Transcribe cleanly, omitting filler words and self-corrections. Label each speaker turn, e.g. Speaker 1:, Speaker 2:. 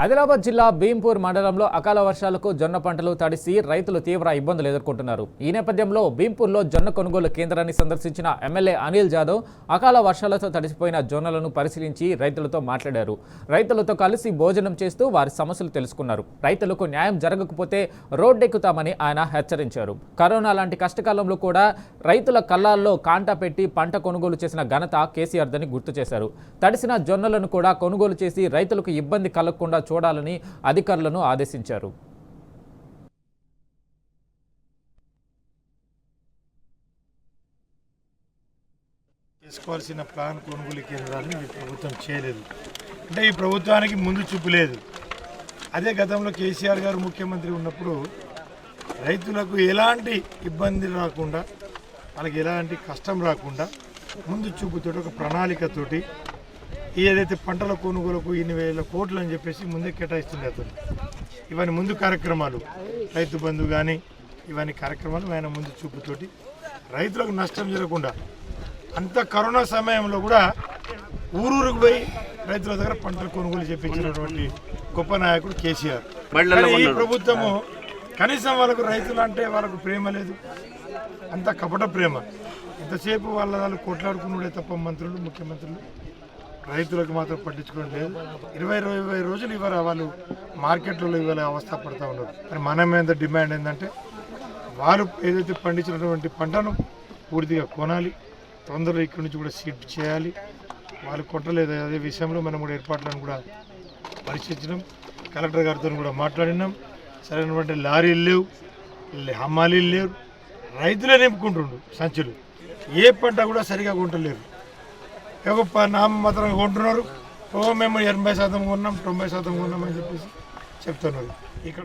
Speaker 1: ఆదిలాబాద్ జిల్లా భీంపూర్ మండలంలో అకాల వర్షాలకు జొన్న పంటలు తడిసి రైతులు తీవ్ర ఇబ్బందులు ఎదుర్కొంటున్నారు. ఈ నేపథ్యంలో భీంపూర్లో జొన్న కొనుగోలు కేంద్రాన్ని సందర్శించిన ఎమ్మెల్యే అనిల్ జాదవ్ అకాల వర్షాలతో తడిసిపోయిన జొన్నలను పరిశీలించి రైతులతో మాట్లాడారు. రైతులతో కలిసి భోజనం చేస్తూ వారి సమస్యలు తెలుసుకున్నారు. రైతులకు న్యాయం జరగకపోతే రోడ్డెక్కుతామని ఆయన హెచ్చరించారు. కరోనా లాంటి కష్టకాలంలో కూడా రైతుల కళ్ళాల్లో కాంటా పెట్టి పంట కొనుగోలు చేసిన ఘనత కేసీఆర్దని గుర్తు చేశారు. తడిసిన జొన్నలను కూడా కొనుగోలు చేసి రైతులకు ఇబ్బంది కలగకుండా చూడాలని అధికారులను ఆదేశించారు.
Speaker 2: చేసుకోవాల్సిన ప్లాన్ కొనుగోలు కేంద్రాన్ని ఈ ప్రభుత్వం చేయలేదు. అంటే ఈ ప్రభుత్వానికి ముందు చూపు లేదు. అదే గతంలో కేసీఆర్ గారు ముఖ్యమంత్రి ఉన్నప్పుడు రైతులకు ఎలాంటి ఇబ్బంది రాకుండా, వాళ్ళకి ఎలాంటి కష్టం రాకుండా ముందు చూపుతోటి ఒక ప్రణాళికతోటి ఏదైతే పంటల కొనుగోలుకు ఇన్ని వేల కోట్లు అని చెప్పేసి ముందే కేటాయిస్తుంది అతను. ఇవన్నీ ముందు కార్యక్రమాలు, రైతు బంధు కానీ ఇవన్నీ కార్యక్రమాలు ఆయన ముందు చూపుతోటి రైతులకు నష్టం జరగకుండా, అంత కరోనా సమయంలో కూడా ఊరూరుకు పోయి రైతుల దగ్గర పంటలు కొనుగోలు చేయించినటువంటి గొప్ప నాయకుడు కేసీఆర్. ఈ ప్రభుత్వము కనీసం వాళ్ళకు రైతులు అంటే వాళ్ళకు ప్రేమ లేదు, అంత కపట ప్రేమ. ఎంతసేపు వాళ్ళు కొట్లాడుకున్నాడే తప్ప మంత్రులు, ముఖ్యమంత్రులు రైతులకు మాత్రం పట్టించుకోవడం లేదు. 20 రోజులు ఇవాళ వాళ్ళు మార్కెట్లలో ఇవాళ అవస్థ పడుతూ ఉన్నారు. మరి మనం ఎంత డిమాండ్ ఏంటంటే వారు ఏదైతే పండించినటువంటి పంటను పూర్తిగా కొనాలి, తొందరగా ఇక్కడి నుంచి కూడా షిఫ్ట్ చేయాలి. వాళ్ళు కొట్టలేదు. అదే విషయంలో మనం కూడా ఏర్పాట్లను కూడా పరిశీలించడం, కలెక్టర్ గారితో కూడా మాట్లాడినాం. సరైనటువంటి లారీలు లేవు, హమ్మాలీలు లేవు, రైతులే నింపుకుంటుండ్రు సంచులు. ఏ పంట కూడా సరిగా కొంటలేరు. నామమాత్రంగా కొంటున్నారు. మేము 80% కొన్నాం, 90% కొన్నాం అని చెప్పేసి చెప్తున్నారు. ఇక్కడ